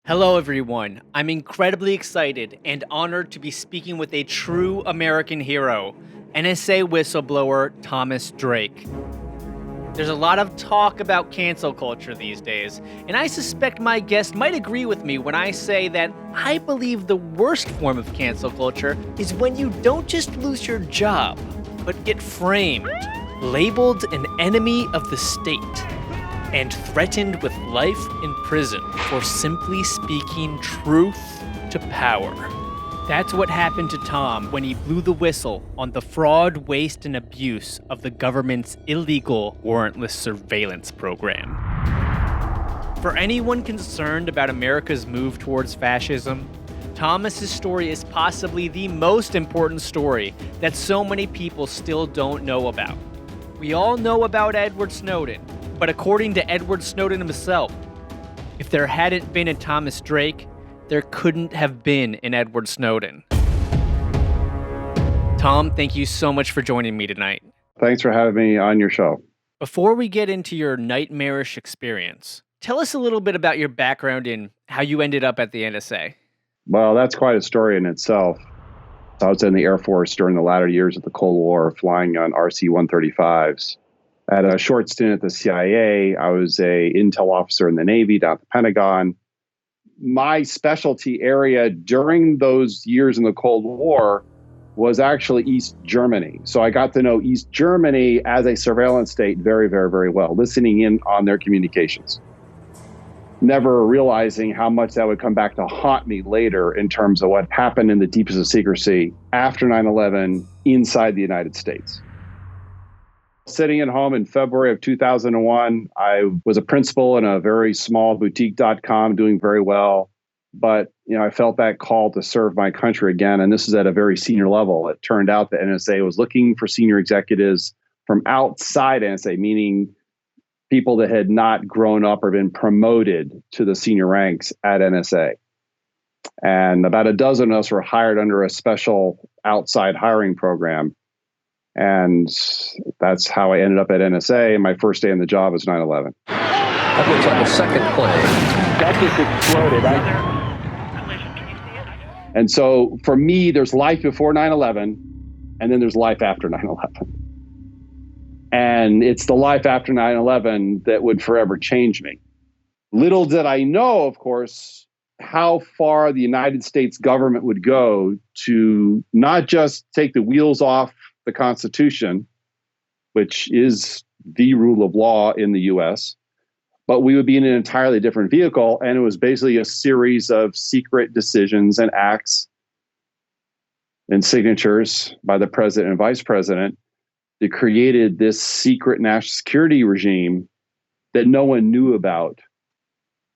Hello, everyone. I'm incredibly excited and honored to be speaking with a true American hero, NSA whistleblower Thomas Drake. There's a lot of talk about cancel culture these days, and I suspect my guest might agree with me when I say that I believe the worst form of cancel culture is when you don't just lose your job, but get framed, labeled an enemy of the state, and threatened with life in prison for simply speaking truth to power. That's what happened to Tom when he blew the whistle on the fraud, waste, and abuse of the government's illegal warrantless surveillance program. For anyone concerned about America's move towards fascism, Thomas's story is possibly the most important story that so many people still don't know about. We all know about Edward Snowden, but according to Edward Snowden himself, if there hadn't been a Thomas Drake, there couldn't have been an Edward Snowden. Tom, thank you so much for joining me tonight. Thanks for having me on your show. Before we get into your nightmarish experience, tell us a little bit about your background and how you ended up at the NSA. Well, that's quite a story in itself. I was in the Air Force during the latter years of the Cold War, flying on RC-135s. I had a short stint at the CIA. I was an intel officer in the Navy down at the Pentagon. My specialty area during those years in the Cold War was actually East Germany. So I got to know East Germany as a surveillance state very, very, very well, listening in on their communications. Never realizing how much that would come back to haunt me later in terms of what happened in the deepest of secrecy after 9/11 inside the United States. Sitting at home in February of 2001, I was a principal in a very small boutique.com, doing very well. But, I felt that call to serve my country again. And this is at a very senior level. It turned out the NSA was looking for senior executives from outside NSA, meaning people that had not grown up or been promoted to the senior ranks at NSA. And about a dozen of us were hired under a special outside hiring program. And that's how I ended up at NSA. And my first day on the job was 9/11. That looks like a second plane. That just exploded. And so for me, there's life before 9/11, and then there's life after 9/11. And it's the life after 9/11 that would forever change me. Little did I know, of course, how far the United States government would go to not just take the wheels off the Constitution, which is the rule of law in the US, but we would be in an entirely different vehicle. And it was basically a series of secret decisions and acts and signatures by the president and vice president that created this secret national security regime that no one knew about.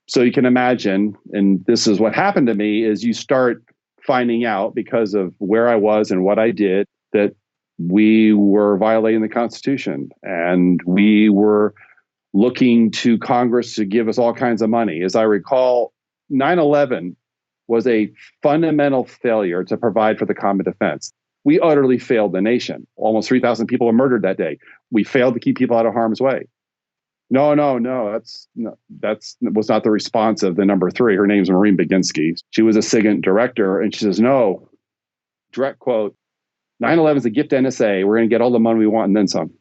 So you can imagine, and this is what happened to me, is you start finding out because of where I was and what I did, that we were violating the Constitution, and we were looking to Congress to give us all kinds of money. As I recall, 9/11 was a fundamental failure to provide for the common defense. We utterly failed the nation. Almost 3,000 people were murdered that day. We failed to keep people out of harm's way. No. That was not the response of the number 3. Her name's Maureen Baginski. She was a SIGINT director, and she says, no, direct quote, 9/11 is a gift to NSA. We're going to get all the money we want and then some.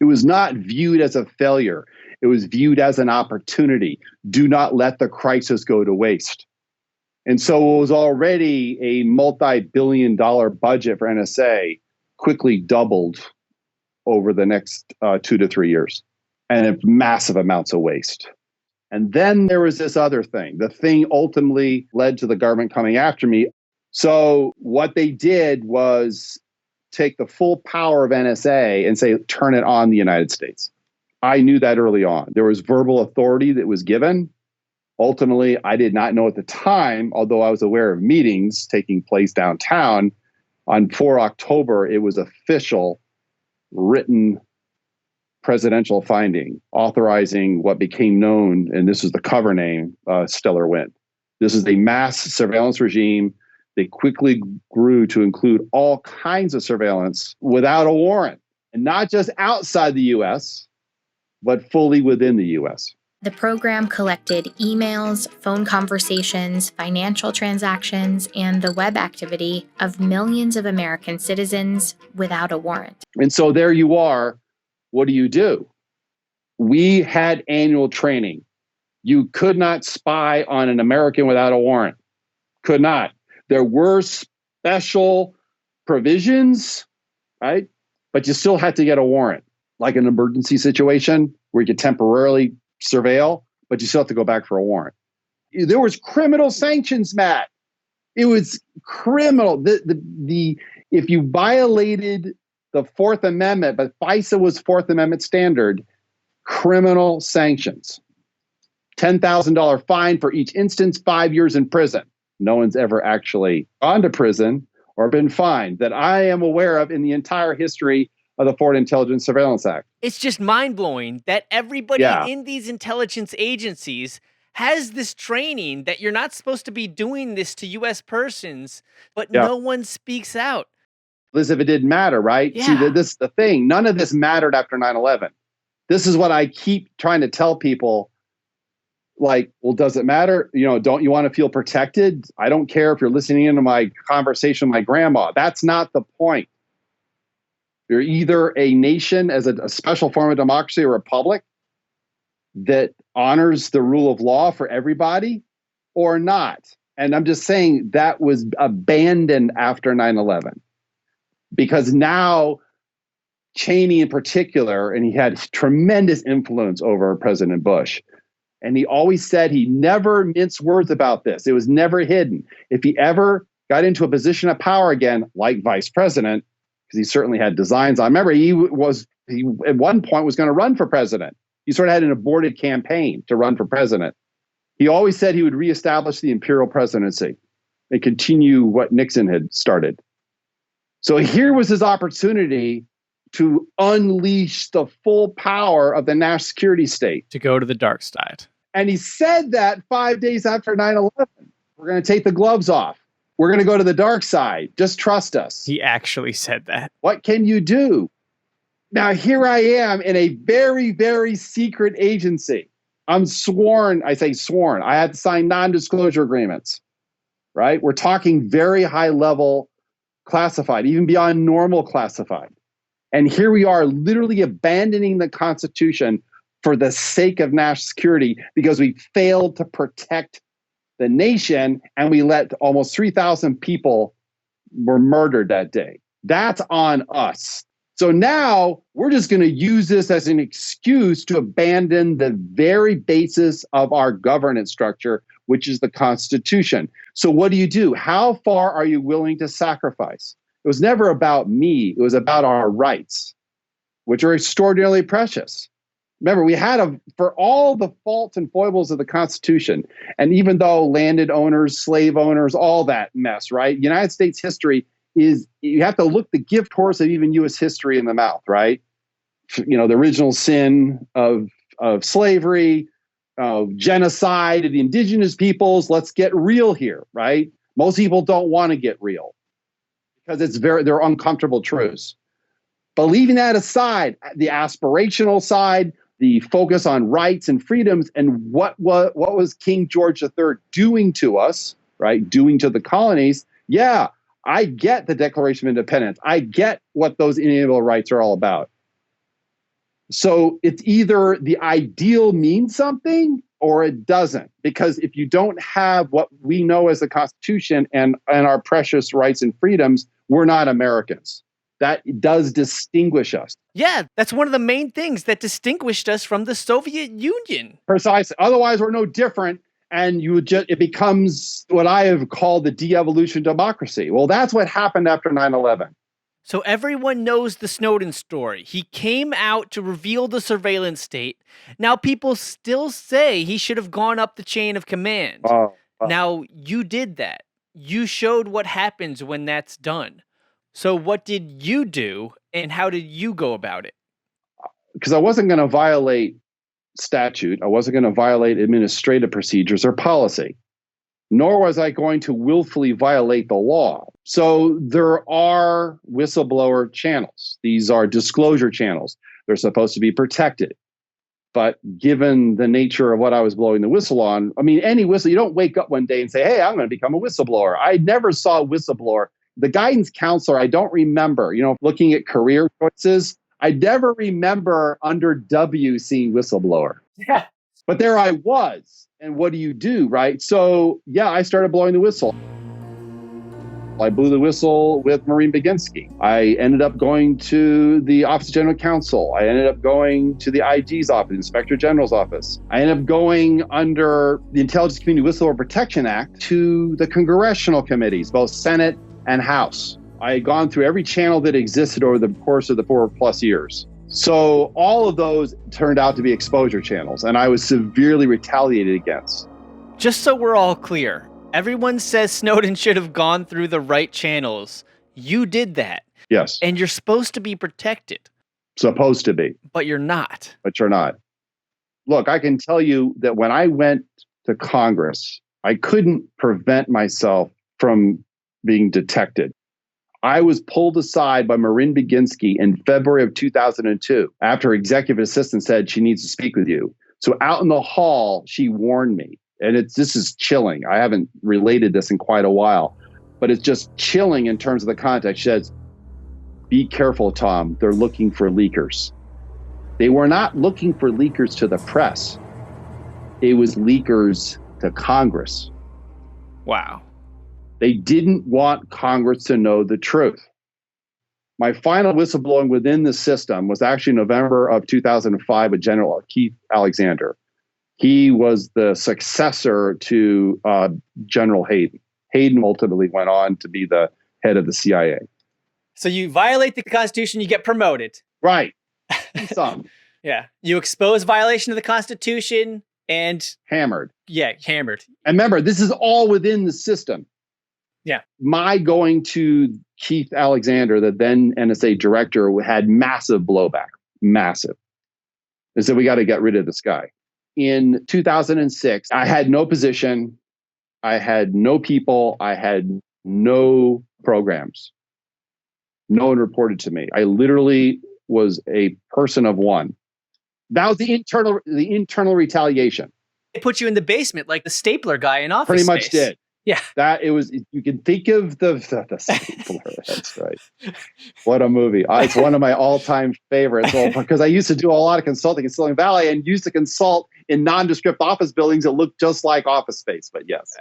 It was not viewed as a failure. It was viewed as an opportunity. Do not let the crisis go to waste. And so it was already a multi-billion-dollar budget for NSA, quickly doubled over the next 2 to 3 years, and massive amounts of waste. And then there was this other thing. The thing ultimately led to the government coming after me. So what they did was take the full power of NSA and say, turn it on the United States. I knew that early on. There was verbal authority that was given. Ultimately, I did not know at the time, although I was aware of meetings taking place downtown. On 4 October, it was official, written presidential finding authorizing what became known, and this is the cover name, Stellar Wind. This is a mass surveillance regime. They quickly grew to include all kinds of surveillance without a warrant, and not just outside the U.S., but fully within the U.S. The program collected emails, phone conversations, financial transactions, and the web activity of millions of American citizens without a warrant. And so there you are. What do? We had annual training. You could not spy on an American without a warrant. Could not. There were special provisions, right? But you still had to get a warrant, like an emergency situation where you could temporarily surveil, but you still have to go back for a warrant. There was criminal sanctions, Matt. It was criminal. If you violated the Fourth Amendment, but FISA was Fourth Amendment standard, criminal sanctions. $10,000 fine for each instance, 5 years in prison. No one's ever actually gone to prison or been fined that I am aware of in the entire history of the Foreign Intelligence Surveillance Act. It's just mind-blowing that everybody in these intelligence agencies has this training that you're not supposed to be doing this to U.S. persons, but no one speaks out. As if it didn't matter, right? Yeah. See, this is the thing. None of this mattered after 9/11. This is what I keep trying to tell people. Like, well, does it matter? Don't you want to feel protected? I don't care if you're listening into my conversation with my grandma. That's not the point. You're either a nation as a special form of democracy, a republic that honors the rule of law for everybody, or not. And I'm just saying that was abandoned after 9/11 because now Cheney in particular, and he had tremendous influence over President Bush. And he always said he never minced words about this. It was never hidden. If he ever got into a position of power again, like vice president, because he certainly had designs. I remember he at one point was going to run for president. He sort of had an aborted campaign to run for president. He always said he would reestablish the imperial presidency and continue what Nixon had started. So here was his opportunity to unleash the full power of the national security state. To go to the dark side. And he said that 5 days after 9/11. We're going to take the gloves off. We're going to go to the dark side. Just trust us. He actually said that. What can you do? Now, here I am in a very, very secret agency. I'm sworn. I say sworn. I had to sign non-disclosure agreements, right? We're talking very high level classified, even beyond normal classified. And here we are literally abandoning the Constitution for the sake of national security because we failed to protect the nation and we let almost 3,000 people were murdered that day. That's on us. So now we're just going to use this as an excuse to abandon the very basis of our governance structure, which is the Constitution. So what do? How far are you willing to sacrifice? It was never about me. It was about our rights, which are extraordinarily precious. Remember, we had for all the faults and foibles of the Constitution, and even though landed owners, slave owners, all that mess, right? United States history is, you have to look the gift horse of even U.S. history in the mouth, right? The original sin of slavery, genocide of the indigenous peoples. Let's get real here, right? Most people don't want to get real because they're uncomfortable truths. But leaving that aside, the aspirational side, the focus on rights and freedoms, and what was King George III doing to us, right? Doing to the colonies. Yeah, I get the Declaration of Independence. I get what those inalienable rights are all about. So it's either the ideal means something or it doesn't. Because if you don't have what we know as the Constitution and our precious rights and freedoms, we're not Americans. That does distinguish us. Yeah, that's one of the main things that distinguished us from the Soviet Union. Precisely. Otherwise, we're no different. And it becomes what I have called the de-evolution of democracy. Well, that's what happened after 9/11. So everyone knows the Snowden story. He came out to reveal the surveillance state. Now people still say he should have gone up the chain of command. Now you did that. You showed what happens when that's done. So what did you do and how did you go about it? Because I wasn't going to violate statute. I wasn't going to violate administrative procedures or policy, nor was I going to willfully violate the law. So there are whistleblower channels. These are disclosure channels. They're supposed to be protected. But given the nature of what I was blowing the whistle on, I mean, any whistle, you don't wake up one day and say, hey, I'm going to become a whistleblower. I never saw a whistleblower. The guidance counselor, I don't remember, looking at career choices, I never remember under W seeing whistleblower. Yeah. But there I was. And what do you do, right? So, yeah, I started blowing the whistle. I blew the whistle with Maureen Baginski. I ended up going to the Office of General Counsel. I ended up going to the IG's office, the Inspector General's office. I ended up going under the Intelligence Community Whistleblower Protection Act to the congressional committees, both Senate and House. I had gone through every channel that existed over the course of the 4+ years. So all of those turned out to be exposure channels, and I was severely retaliated against. Just so we're all clear, everyone says Snowden should have gone through the right channels. You did that. Yes. And you're supposed to be protected. Supposed to be. But you're not. But you're not. Look, I can tell you that when I went to Congress, I couldn't prevent myself from being detected. I was pulled aside by Maureen Baginski in February of 2002 after her executive assistant said she needs to speak with you. So out in the hall, she warned me. And this is chilling. I haven't related this in quite a while, but it's just chilling in terms of the context. She says, be careful, Tom. They're looking for leakers. They were not looking for leakers to the press. It was leakers to Congress. Wow. They didn't want Congress to know the truth. My final whistleblowing within the system was actually November of 2005 with General Keith Alexander. He was the successor to General Hayden. Hayden ultimately went on to be the head of the CIA. So you violate the Constitution, you get promoted. Right. Some. Yeah. You expose violation of the Constitution and... Hammered. Yeah, hammered. And remember, this is all within the system. Yeah. My going to Keith Alexander, the then NSA director, had massive blowback. Massive. They said, we got to get rid of this guy. In 2006, I had no position. I had no people. I had no programs. No one reported to me. I literally was a person of one. That was the internal retaliation. They put you in the basement like the stapler guy in Office Pretty much Space. did. Yeah. You can think of the stapler. That's right. What a movie. It's one of my all-time favorites. Well, because I used to do a lot of consulting in Silicon Valley and used to consult in nondescript office buildings that looked just like Office Space. But yes,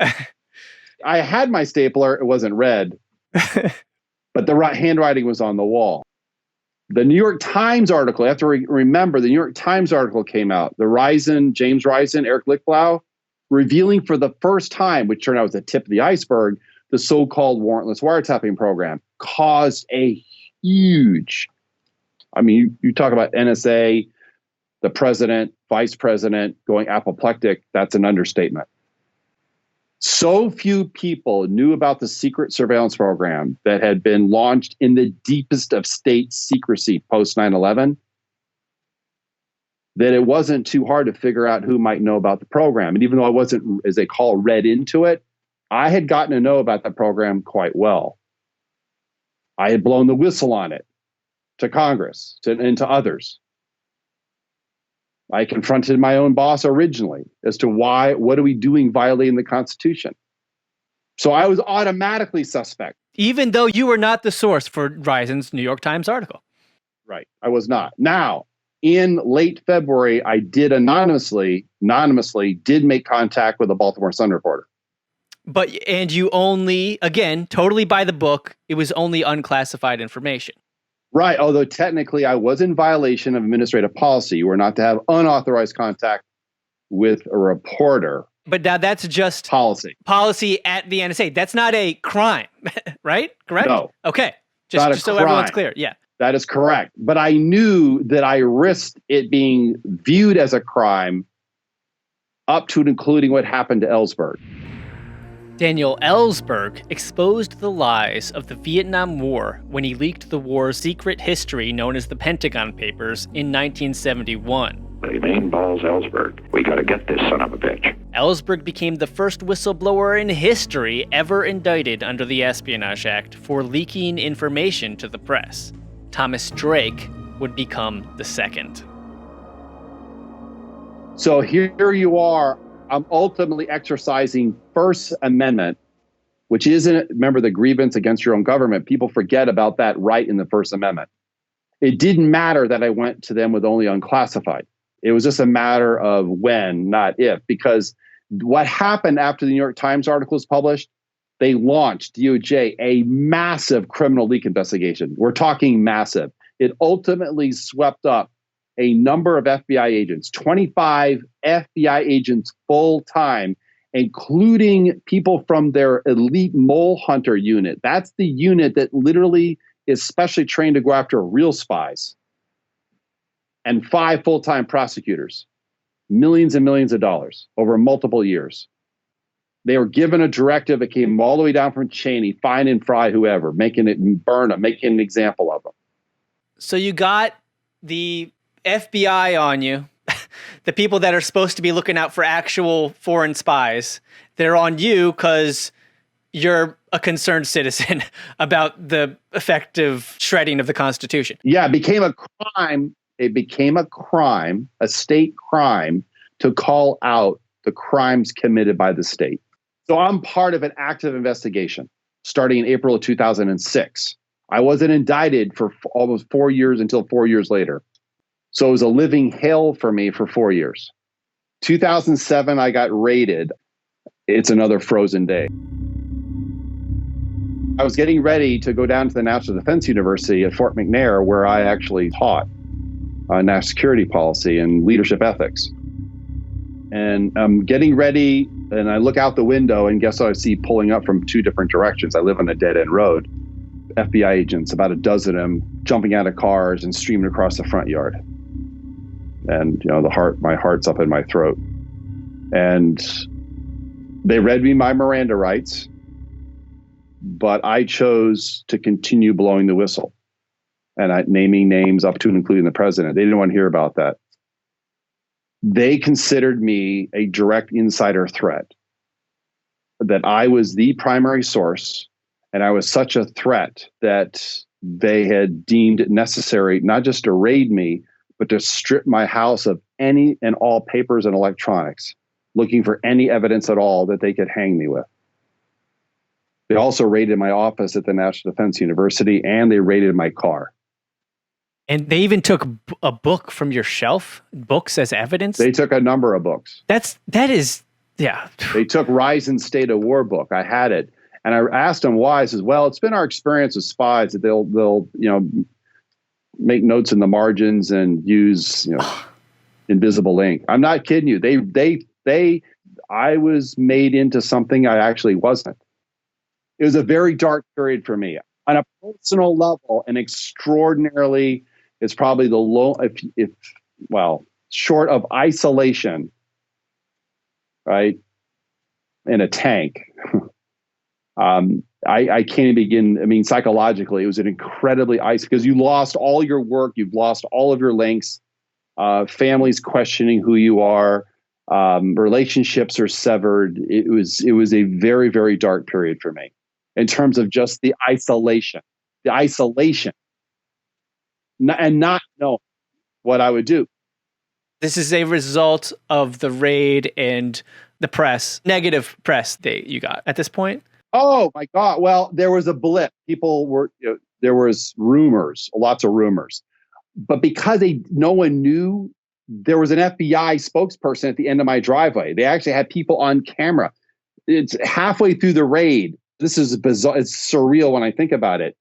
I had my stapler. It wasn't red, but the handwriting was on the wall. The New York Times article, I have to remember, the New York Times article came out. James Risen, Eric Lichtblau, revealing for the first time, which turned out was the tip of the iceberg, the so-called warrantless wiretapping program caused a huge, you talk about NSA, the president, vice president going apoplectic, that's an understatement. So few people knew about the secret surveillance program that had been launched in the deepest of state secrecy post 9/11 that it wasn't too hard to figure out who might know about the program. And even though I wasn't, as they call, read into it, I had gotten to know about that program quite well. I had blown the whistle on it to Congress and to others. I confronted my own boss originally as to what are we doing violating the Constitution? So I was automatically suspect. Even though you were not the source for Risen's New York Times article. Right. I was not. Now, in late February, I did anonymously did make contact with a Baltimore Sun reporter. And you only, again, totally by the book, it was only unclassified information. Right. Although technically I was in violation of administrative policy. You were not to have unauthorized contact with a reporter. But now that's just policy at the NSA. That's not a crime, right? Correct? No. Okay. Just so everyone's clear. Yeah. That is correct. But I knew that I risked it being viewed as a crime up to and including what happened to Ellsberg. Danial Ellsberg exposed the lies of the Vietnam War when he leaked the war's secret history known as the Pentagon Papers in 1971. The main ball's Ellsberg. We gotta get this son of a bitch. Ellsberg became the first whistleblower in history ever indicted under the Espionage Act for leaking information to the press. Thomas Drake would become the second. So here you are. I'm ultimately exercising First Amendment, which isn't, remember, the grievance against your own government. People forget about that right in the First Amendment. It didn't matter that I went to them with only unclassified. It was just a matter of when, not if, because what happened after the New York Times article was published, they launched, DOJ, a massive criminal leak investigation. We're talking massive. It ultimately swept up a number of FBI agents, 25 FBI agents full time, including people from their elite mole hunter unit. That's the unit that literally is specially trained to go after real spies. And 5 full-time prosecutors, millions and millions of dollars over multiple years. They were given a directive that came all the way down from Cheney, fine and fry whoever, making it burn them, making an example of them. So you got the FBI on you, the people that are supposed to be looking out for actual foreign spies. They're on you because you're a concerned citizen about the effective shredding of the Constitution. Yeah, it became a crime. It became a crime, a state crime, to call out the crimes committed by the state. So I'm part of an active investigation starting in April of 2006. I wasn't indicted for almost 4 years until 4 years later. So it was a living hell for me for 4 years. 2007, I got raided. It's another frozen day. I was getting ready to go down to the National Defense University at Fort McNair, where I actually taught national security policy and leadership ethics. And I'm getting ready, and I look out the window, and guess what I see pulling up from 2 different directions? I live on a dead-end road. FBI agents, about a dozen of them, jumping out of cars and streaming across the front yard. And, you know, my heart's up in my throat. And they read me my Miranda rights, but I chose to continue blowing the whistle and naming names up to and including the president. They didn't want to hear about that. They considered me a direct insider threat, that I was the primary source, and I was such a threat that they had deemed it necessary not just to raid me, but to strip my house of any and all papers and electronics, looking for any evidence at all that they could hang me with. They also raided my office at the National Defense University, and they raided my car. And they even took a book from your shelf, books as evidence? They took a number of books. That is, yeah. They took Rise and State of War book. I had it. And I asked them why. I says, well, it's been our experience with spies that they'll make notes in the margins and use, invisible ink. I'm not kidding you. I was made into something I actually wasn't. It was a very dark period for me. On a personal level, and extraordinarily, it's probably the low, short of isolation, right? In a tank. I can't even begin. I mean, psychologically, it was an incredibly because you lost all your work, you've lost all of your links, families questioning who you are, relationships are severed. It was a very, very dark period for me in terms of just the isolation, and not know what I would do. This is a result of the raid and the press, negative press that you got at this point. Oh my God. Well, there was a blip. People were, there was rumors, lots of rumors, but because no one knew, there was an FBI spokesperson at the end of my driveway. They actually had people on camera. It's halfway through the raid. This is bizarre. It's surreal when I think about it.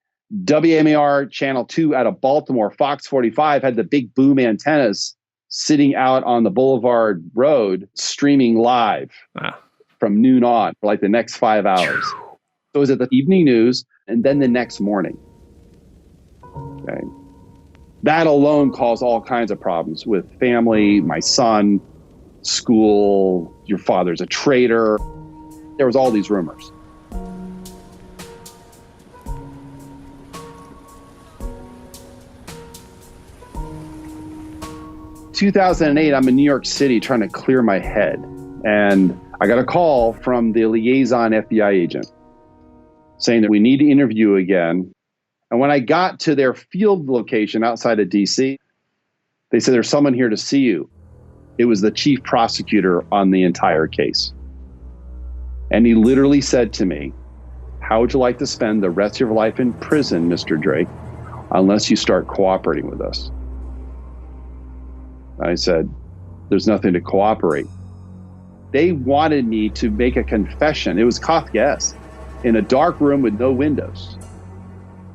WMAR Channel 2 out of Baltimore, Fox 45 had the big boom antennas sitting out on the Boulevard Road, streaming live from noon on for like the next 5 hours. So it was at the evening news and then the next morning. Okay. That alone caused all kinds of problems with family, my son, school, your father's a traitor. There was all these rumors. In 2008, I'm in New York City trying to clear my head. And I got a call from the liaison FBI agent saying that we need to interview again. And when I got to their field location outside of DC, they said, there's someone here to see you. It was the chief prosecutor on the entire case. And he literally said to me, "How would you like to spend the rest of your life in prison, Mr. Drake, unless you start cooperating with us?" I said, "There's nothing to cooperate." They wanted me to make a confession. It was Kafkaesque, in a dark room with no windows.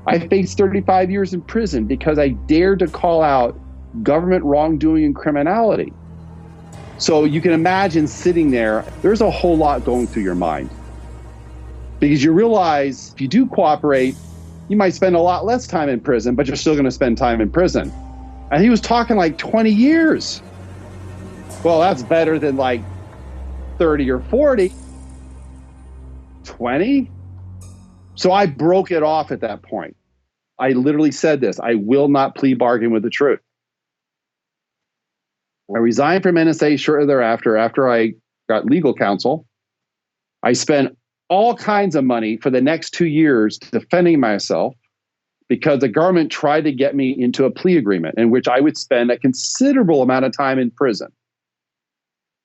I faced 35 years in prison because I dared to call out government wrongdoing and criminality. So you can imagine sitting there, there's a whole lot going through your mind. Because you realize if you do cooperate, you might spend a lot less time in prison, but you're still going to spend time in prison. And he was talking like 20 years. Well, that's better than like 30 or 40. 20? So I broke it off at that point. I literally said this: I will not plea bargain with the truth. I resigned from NSA shortly thereafter, after I got legal counsel. I spent all kinds of money for the next 2 years defending myself because the government tried to get me into a plea agreement in which I would spend a considerable amount of time in prison.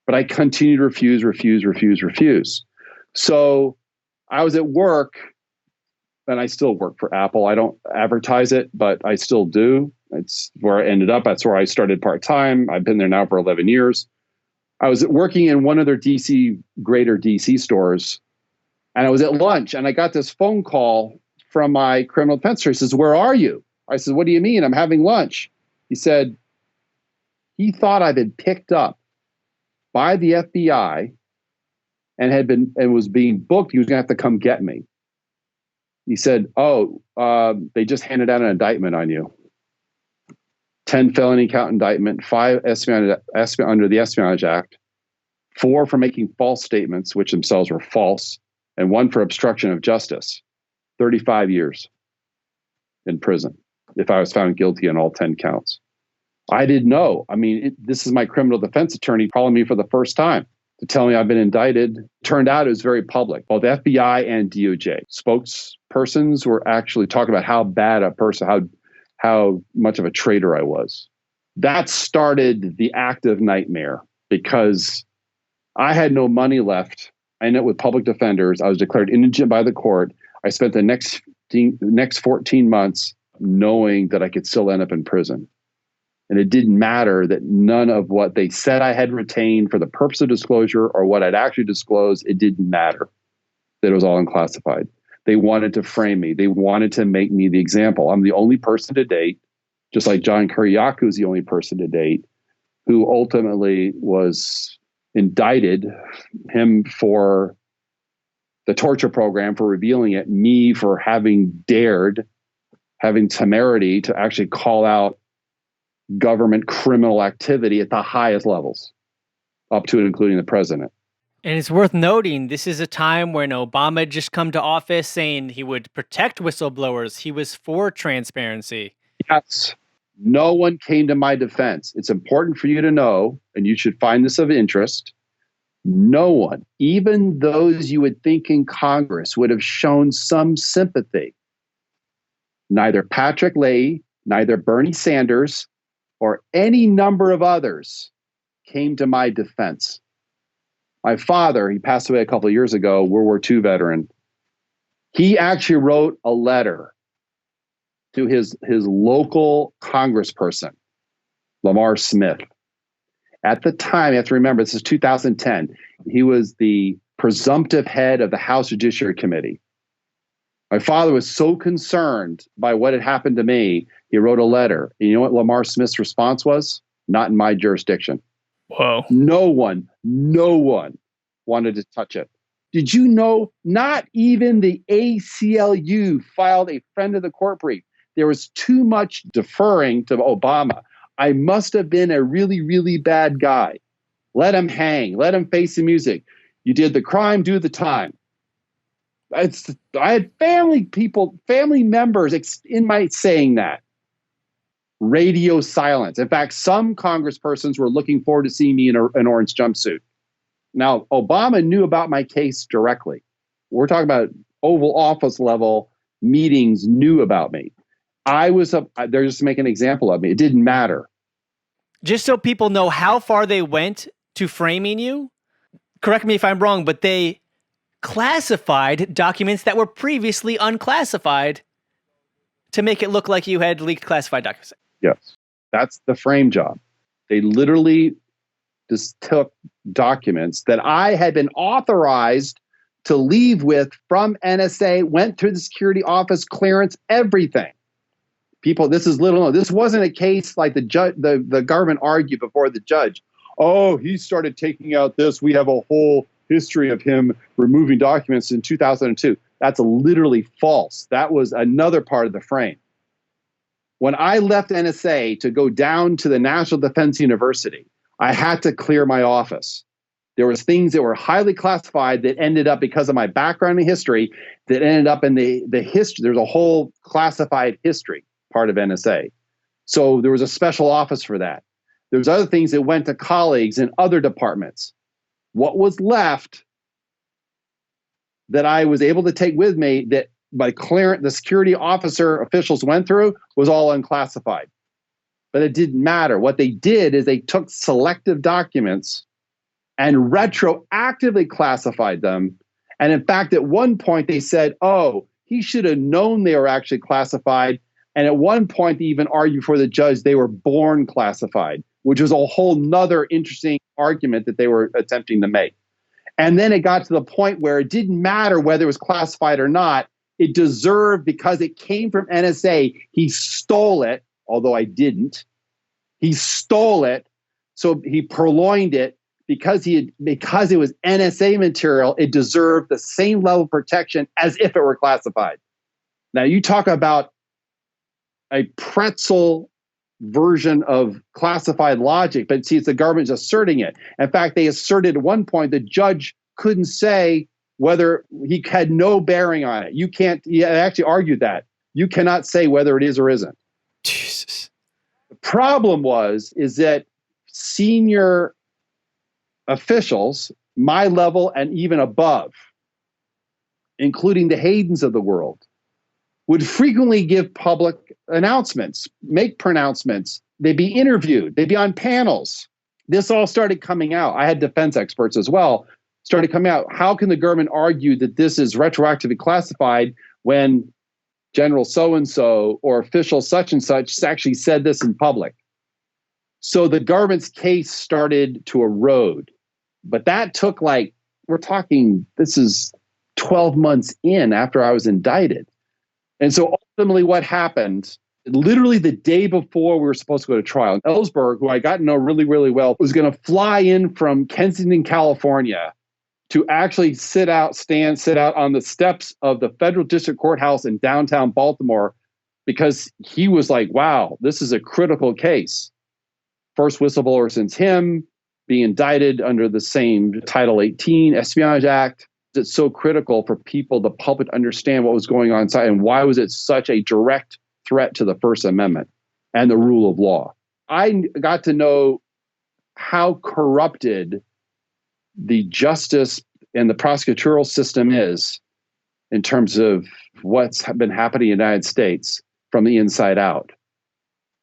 But I continued to refuse. So I was at work, and I still work for Apple. I don't advertise it, but I still do. It's where I ended up. That's where I started part-time. I've been there now for 11 years. I was working in one of their greater DC stores, and I was at lunch, and I got this phone call from my criminal defense attorney. He says, "Where are you?" I said, "What do you mean? I'm having lunch." He said, he thought I'd been picked up by the FBI and was being booked. He was going to have to come get me. He said, they just handed out an indictment on you. 10 felony count indictment, 5 under the Espionage Act, 4 for making false statements, which themselves were false, and 1 for obstruction of justice. 35 years in prison if I was found guilty on all 10 counts. I didn't know. I mean, this is my criminal defense attorney calling me for the first time to tell me I've been indicted. Turned out it was very public. Both FBI and DOJ spokespersons were actually talking about how bad a person, how much of a traitor I was. That started the active nightmare because I had no money left. I ended up with public defenders. I was declared indigent by the court. I spent the next 14 months knowing that I could still end up in prison. And it didn't matter that none of what they said I had retained for the purpose of disclosure or what I'd actually disclosed, it didn't matter. That it was all unclassified. They wanted to frame me. They wanted to make me the example. I'm the only person to date, just like John Kiriakou is the only person to date, who ultimately was indicted, him for the torture program, for revealing it, me for having temerity to actually call out government criminal activity at the highest levels, up to and including the president. And it's worth noting, this is a time when Obama had just come to office saying he would protect whistleblowers. He was for transparency. Yes. No one came to my defense. It's important for you to know, and you should find this of interest. No one, even those you would think in Congress, would have shown some sympathy. Neither Patrick Leahy, neither Bernie Sanders, or any number of others came to my defense. My father, he passed away a couple of years ago, World War II veteran. He actually wrote a letter to his local congressperson, Lamar Smith. At the time, you have to remember, this is 2010. He was the presumptive head of the House Judiciary Committee. My father was so concerned by what had happened to me, he wrote a letter. And you know what Lamar Smith's response was? Not in my jurisdiction. Whoa. No one wanted to touch it. Did you know not even the ACLU filed a friend of the court brief? There was too much deferring to Obama. I must have been a really, really bad guy. Let him hang. Let him face the music. You did the crime, do the time. I had family members in my saying that. Radio silence. In fact, some congresspersons were looking forward to seeing me in an orange jumpsuit. Now, Obama knew about my case directly. We're talking about Oval Office level meetings knew about me. They're just making an example of me. It didn't matter. Just so people know how far they went to framing you, correct me if I'm wrong, but they classified documents that were previously unclassified to make it look like you had leaked classified documents. Yes. That's the frame job. They literally just took documents that I had been authorized to leave with from NSA, went through the security office clearance, everything. People, this is little known. This wasn't a case like the government argued before the judge. Oh, he started taking out this. We have a whole history of him removing documents in 2002. That's literally false. That was another part of the frame. When I left NSA to go down to the National Defense University, I had to clear my office. There was things that were highly classified that ended up, because of my background in history, that ended up in the history. There's a whole classified history part of NSA. So there was a special office for that. There's other things that went to colleagues in other departments. What was left that I was able to take with me that the security officer officials went through was all unclassified. But it didn't matter. What they did is they took selective documents and retroactively classified them. And in fact, at one point they said, oh, he should have known they were actually classified. And at one point they even argued for the judge they were born classified, which was a whole nother interesting argument that they were attempting to make. And then it got to the point where it didn't matter whether it was classified or not. It deserved, because it came from NSA, he stole it, although I didn't. He stole it, so he purloined it. Because it was NSA material, it deserved the same level of protection as if it were classified. Now, you talk about a pretzel version of classified logic, but see, it's the government's asserting it. In fact, they asserted at one point the judge couldn't say whether he had no bearing on it. You can't, he actually argued that. You cannot say whether it is or isn't. Jesus. The problem is that senior officials, my level and even above, including the Haydens of the world, would frequently give public announcements, make pronouncements. They'd be interviewed. They'd be on panels. This all started coming out. I had defense experts as well, started coming out. How can the government argue that this is retroactively classified when General so-and-so or official such and such actually said this in public? So the government's case started to erode. But that took this is 12 months in after I was indicted. And so ultimately what happened, literally the day before we were supposed to go to trial, Ellsberg, who I got to know really, really well, was going to fly in from Kensington, California to actually sit out on the steps of the federal district courthouse in downtown Baltimore, because he was like, wow, this is a critical case. First whistleblower since him, being indicted under the same Title 18 Espionage Act. It's so critical for people, the public, to understand what was going on inside and why was it such a direct threat to the First Amendment and the rule of law. I got to know how corrupted the justice and the prosecutorial system is in terms of what's been happening in the United States from the inside out.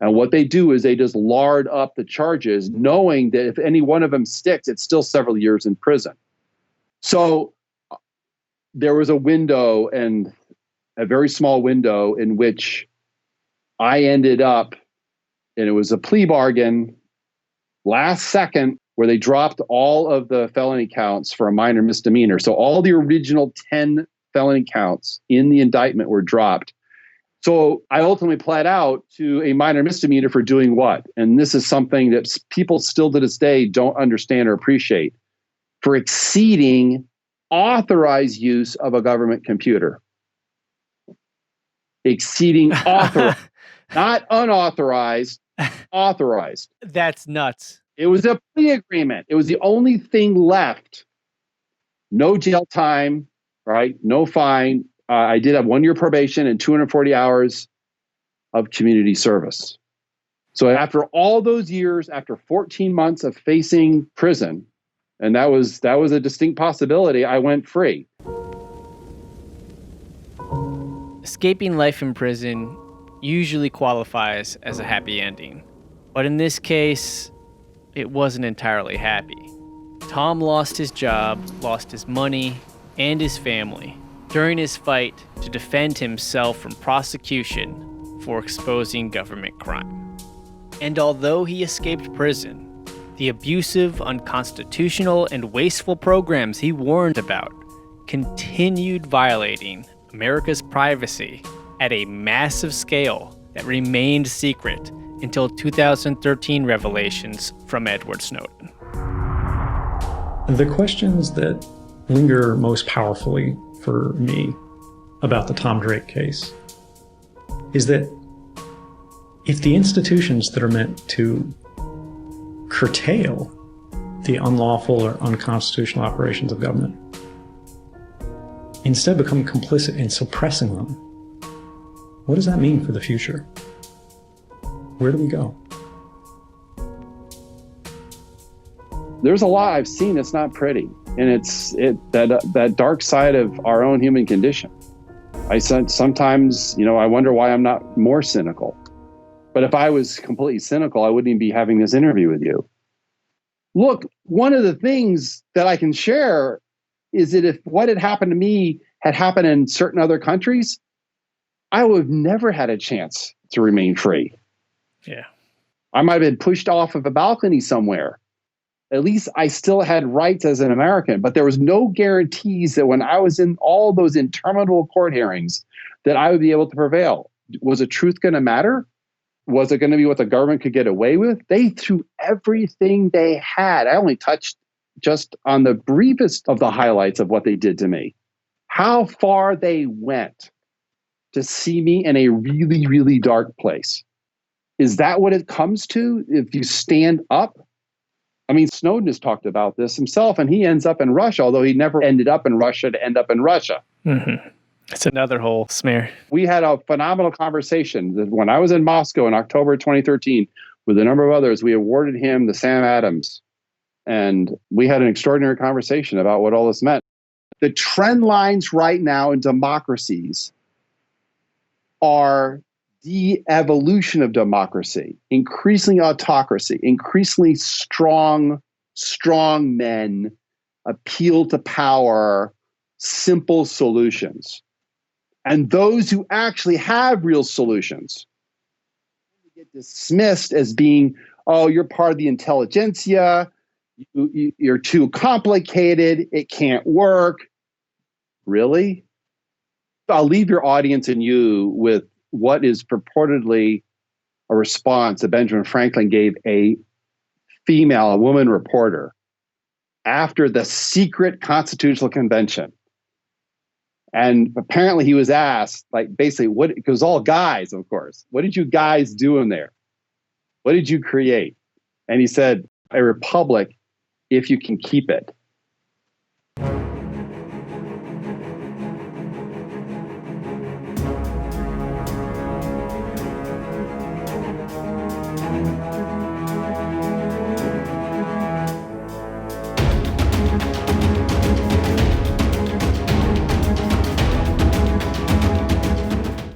And what they do is they just lard up the charges, knowing that if any one of them sticks, it's still several years in prison. So there was a window, and a very small window, in which I ended up, and it was a plea bargain, last second, where they dropped all of the felony counts for a minor misdemeanor. So all the original 10 felony counts in the indictment were dropped. So I ultimately pled out to a minor misdemeanor for doing what? And this is something that people still to this day don't understand or appreciate. For exceeding authorized use of a government computer. Exceeding authorized, not unauthorized, authorized. That's nuts. It was a plea agreement. It was the only thing left. No jail time, right? No fine. I did have 1 year probation and 240 hours of community service. So after all those years, after 14 months of facing prison, and that was a distinct possibility, I went free. Escaping life in prison usually qualifies as a happy ending. But in this case, it wasn't entirely happy. Tom lost his job, lost his money, and his family during his fight to defend himself from prosecution for exposing government crime. And although he escaped prison, the abusive, unconstitutional, and wasteful programs he warned about continued violating America's privacy at a massive scale that remained secret until 2013 revelations from Edward Snowden. The questions that linger most powerfully for me about the Tom Drake case is that if the institutions that are meant to curtail the unlawful or unconstitutional operations of government instead become complicit in suppressing them, what does that mean for the future? Where do we go? There's a lot I've seen that's not pretty, and it's that dark side of our own human condition. Sometimes, I wonder why I'm not more cynical. But if I was completely cynical, I wouldn't even be having this interview with you. Look, one of the things that I can share is that if what had happened to me had happened in certain other countries, I would have never had a chance to remain free. Yeah. I might have been pushed off of a balcony somewhere. At least I still had rights as an American, but there was no guarantees that when I was in all those interminable court hearings that I would be able to prevail. Was the truth going to matter? Was it going to be what the government could get away with? They threw everything they had. I only touched just on the briefest of the highlights of what they did to me. How far they went to see me in a really, really dark place. Is that what it comes to if you stand up? I mean, Snowden has talked about this himself, and he ends up in Russia, although he never ended up in Russia to end up in Russia. Mm-hmm. It's another whole smear. We had a phenomenal conversation that when I was in Moscow in October 2013 with a number of others, we awarded him the Sam Adams. And we had an extraordinary conversation about what all this meant. The trend lines right now in democracies are the evolution of democracy, increasingly autocracy, increasingly strong men, appeal to power, simple solutions. And those who actually have real solutions get dismissed as being, oh, you're part of the intelligentsia, you're too complicated, it can't work. Really? I'll leave your audience and you with what is purportedly a response that Benjamin Franklin gave a woman reporter after the secret Constitutional Convention. And apparently he was asked, basically, it was all guys, of course. What did you guys do in there? What did you create? And he said, a republic, if you can keep it.